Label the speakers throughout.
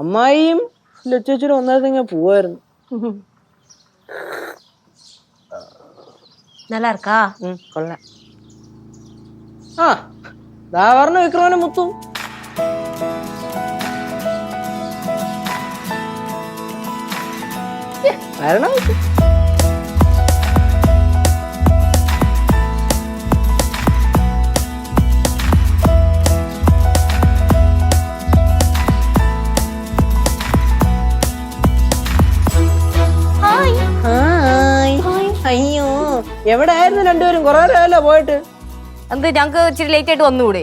Speaker 1: അമ്മായിയും ലച്ചുവച്ചനും ഒന്നാമത്തെ പോവായിരുന്നു.
Speaker 2: நல்லா இருக்கா?
Speaker 1: കൊള്ളാം. ആ ദാ പറഞ്ഞ വിക്രമനെ മുത്തു. വരണം. അയ്യോ എവിടെ ആയിരുന്നു രണ്ടുപേരും? കുറെ നേരമല്ലോ പോയിട്ട്.
Speaker 2: എന്ത് ഞങ്ങക്ക് ഇച്ചിരി ലേറ്റ് ആയിട്ട് വന്നുകൂടെ?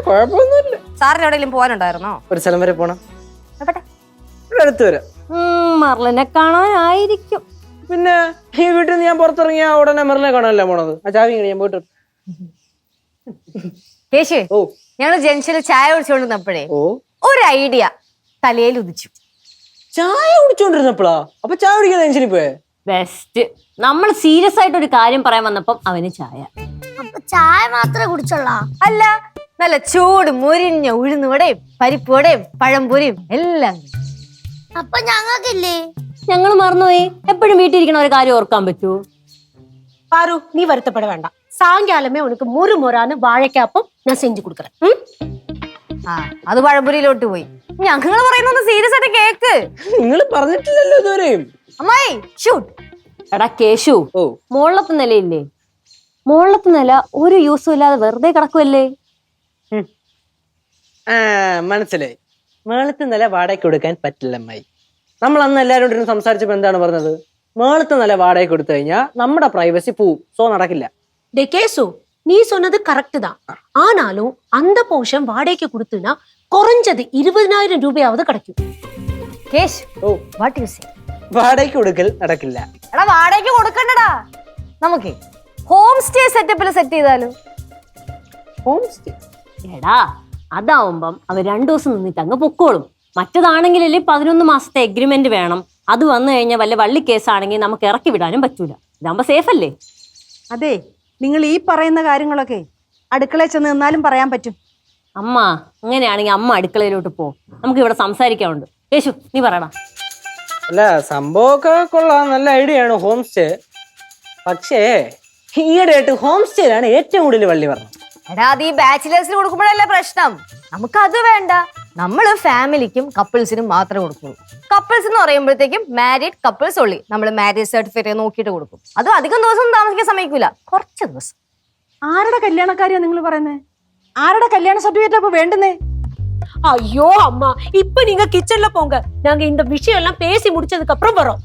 Speaker 1: കുഴപ്പമൊന്നുമില്ല.
Speaker 2: സാറിന് എവിടെയെങ്കിലും പോകാനുണ്ടായിരുന്നോ?
Speaker 1: ഒരു സ്ഥലം വരെ പോണം. ഇവിടെ അടുത്ത് വരാം.
Speaker 2: മർലിനെ കാണാനായിരിക്കും.
Speaker 1: പിന്നെ ഈ വീട്ടിൽ നിന്ന് ഞാൻ പുറത്തിറങ്ങിയ ഉടനെ മെറിനെ കാണാനല്ലേ പോണത്? ആ ചാവി ഞാൻ പോയിട്ട്.
Speaker 2: കേശു, ഞങ്ങള് ജംഗ്ഷനിൽ ചായ കുടിച്ചോണ്ടിരുന്നപ്പോഴേ ഒരു ഐഡിയ തലയിൽ ഉദിച്ചു.
Speaker 1: ചായ കുടിച്ചോണ്ടിരുന്നപ്പോഴാ? അപ്പൊ ചായ കുടിക്കാൻ ജംഗ്ഷനിൽ പോയേ?
Speaker 3: ബെസ്റ്റ്. നമ്മൾ സീരിയസ് ആയിട്ട് ഒരു കാര്യം പറയാൻ വന്നപ്പം അവന് ചായ.
Speaker 4: ചായ മാത്രമേ കുടിച്ചോളാ?
Speaker 2: അല്ല, നല്ല ചൂട് മുരിഞ്ഞ ഉഴുന്നുവടയും പരിപ്പുവടയും പഴംപൊരിയും എല്ലാം.
Speaker 4: അപ്പൊ ഞങ്ങൾക്കില്ലേ?
Speaker 3: ഞങ്ങൾ മറന്നുപോയി. എപ്പോഴും വീട്ടിലിരിക്കണ ഒരു കാര്യം ഓർക്കാൻ പറ്റൂ?
Speaker 5: பாரு, நீ வருத்தப்பட வேண்டாம். சாயங்காலமே உனக்கு முறுமுறான்னு வாழைக்காப்பம் நான் செஞ்சு கொடுக்குறேன்.
Speaker 2: അത് പഴംപൊരിയിലോട്ട് പോയി. ഞങ്ങൾ പറയുന്ന സീരിയസ് ആയിട്ട് കേക്ക്.
Speaker 1: നിങ്ങൾ പറഞ്ഞിട്ടില്ലല്ലോ ഇതുവരെയും.
Speaker 2: അമ്മായി ഷൂട്ട്.
Speaker 3: എടാ കേശു, മോളത്തെ നിലയില്ലേ? മോളത്തെ നില ഒരു യൂസും ഇല്ലാതെ വെറുതെ കിടക്കുമല്ലേ?
Speaker 1: മനസ്സിലായി. മേളത്തെ നില വാടകയ്ക്ക് കൊടുക്കാൻ പറ്റില്ല അമ്മായി. നമ്മൾ അന്ന് എല്ലാവരോടും സംസാരിച്ചപ്പോ എന്താണ് പറഞ്ഞത്? മേളത്തെ നില വാടകയ്ക്ക് കൊടുത്തു കഴിഞ്ഞാൽ നമ്മുടെ പ്രൈവസി പോവും. സോ നടക്കില്ല.
Speaker 5: டே கேசு, நீ சொன்னது கரெக்ட் தான். ஆனாலும் அந்த போர்ஷன் வாடகைக்கு கொடுத்துனா குறைஞ்சது 20,000 ரூபாயாவது கிடைக்கும்.
Speaker 2: കേശ്, വാട്ട് യു സേ?
Speaker 1: വാടകയ്ക്ക് കൊടുക്കൽ നടക്കില്ല.
Speaker 2: എടാ വാടകയ്ക്ക് കൊടുക്കണ്ടടാ. നമുക്ക് ഹോം സ്റ്റേ സെറ്റപ്പിൽ സെറ്റ് ചെയ്താലോ?
Speaker 1: Home stay?
Speaker 3: എടാ അതാവുമ്പം അവർ 2 ദിവസം നിന്നിട്ട് അങ്ങ് പൊക്കോളും. മറ്റേതാണെങ്കിലല്ലേ 11 മാസത്തെ എഗ്രിമെന്റ് വേണം. അത് വന്നു കഴിഞ്ഞാൽ വല്ല വള്ളി കേസാണെങ്കിൽ നമുക്ക് ഇറക്കി വിടാനും പറ്റൂല. ഇതാകുമ്പോ സേഫ് അല്ലേ?
Speaker 6: അതെ, നിങ്ങൾ ഈ പറയുന്ന കാര്യങ്ങളൊക്കെ അടുക്കളയിൽ ചെന്ന് നിന്നാലും പറയാൻ പറ്റും.
Speaker 3: അമ്മ അങ്ങനെയാണെങ്കിൽ അമ്മ അടുക്കളയിലോട്ട് പോ. നമുക്ക് ഇവിടെ സംസാരിക്കാറുണ്ട്. യേശു, നീ പറയടാ.
Speaker 1: അല്ല, സംഭവമൊക്കെ കൊള്ളാം. നല്ല ഐഡിയ ആണ് ഹോം സ്റ്റേ. പക്ഷേ ഈയിടെ ആയിട്ട് ഹോം സ്റ്റേയിലാണ് ഏറ്റവും കൂടുതൽ വള്ളി പറഞ്ഞത്.
Speaker 2: എടാ അത് ഈ ബാച്ചിലേഴ്സിന് കൊടുക്കുമ്പോഴല്ലേ പ്രശ്നം. നമുക്ക് അത് വേണ്ട. നമ്മള് ഫാമിലിക്കും കപ്പിൾസിനും മാത്രമേ കൊടുക്കുള്ളൂ. കപ്പിൾസ് എന്ന് പറയുമ്പോഴത്തേക്കും മാരീഡ് കപ്പിൾസ് ഉള്ളി നമ്മൾ മാരേജ് സർട്ടിഫിക്കറ്റ് നോക്കിയിട്ട് കൊടുക്കും. അതും അധികം ദിവസം താമസിക്കാൻ സമ്മതിക്കൂല, കുറച്ച് ദിവസം.
Speaker 6: ആരുടെ കല്യാണക്കാരിയാ നിങ്ങൾ പറയുന്നത്? ആരുടെ കല്യാണ സർട്ടിഫിക്കറ്റ് അപ്പൊ വേണ്ടുന്നേ?
Speaker 5: ஐயோ அம்மா, இப்ப நீங்க கிச்சன்ல போங்க. நாங்க இந்த விஷயம் எல்லாம் பேசி முடிச்சதுக்கு அப்புறம் வரோம்.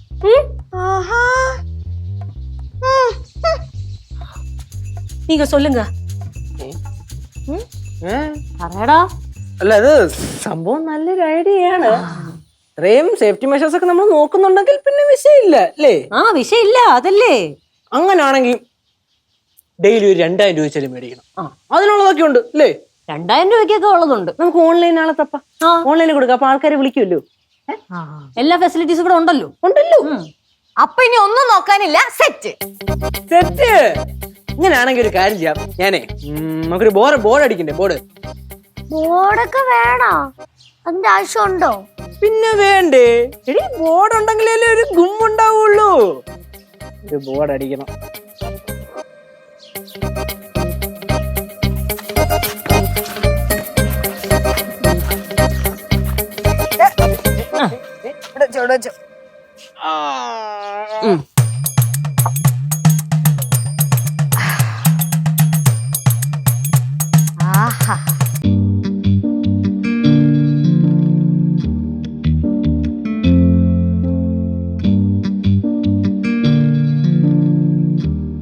Speaker 5: நீங்க சொல்லுங்க.
Speaker 3: പറയടാ.
Speaker 1: അല്ല, അത് സംഭവം നല്ലൊരു ഐഡിയ ആണ്. ഇത്രയും സേഫ്റ്റി മെഷേഴ്സ് ഒക്കെ നമ്മൾ നോക്കുന്നുണ്ടെങ്കിൽ പിന്നെ വിഷയമില്ല അല്ലേ?
Speaker 3: വിഷയമില്ല. അതല്ലേ?
Speaker 1: അങ്ങനാണെങ്കിൽ ഡെയിലി ഒരു 2,000 രൂപ വെച്ചാലും മേടിക്കണം. അതിനുള്ളതൊക്കെ ഉണ്ട് അല്ലേ?
Speaker 3: 2,000 രൂപയ്ക്കൊക്കെ ഉള്ളതുണ്ട്.
Speaker 1: നമുക്ക് ഓൺലൈൻ ആളെ തപ്പ ഓൺലൈനിൽ കൊടുക്കാം. അപ്പൊ ആൾക്കാരെ വിളിക്കുമല്ലോ.
Speaker 3: എല്ലാ ഫെസിലിറ്റീസും കൂടെ ഉണ്ടല്ലോ.
Speaker 2: അപ്പൊ ഇനി ഒന്നും നോക്കാനില്ല. Set
Speaker 1: set. ഇങ്ങനെയാണെങ്കിൽ ഒരു കാര്യം ചെയ്യാം. ഞാനേ നമുക്കൊരു ബോർഡ് അടിക്കണ്ടേ?
Speaker 4: ബോർഡൊക്കെ വേണോ? അതിന്റെ ആവശ്യമുണ്ടോ?
Speaker 1: പിന്നെ വേണ്ടേ? എടി, ബോർഡ് ഉണ്ടെങ്കിലേ ഒരു ഗുമ്മുണ്ടാവുള്ളൂ. ഒരു ബോർഡ് അടിക്കണം.
Speaker 2: ആഹാ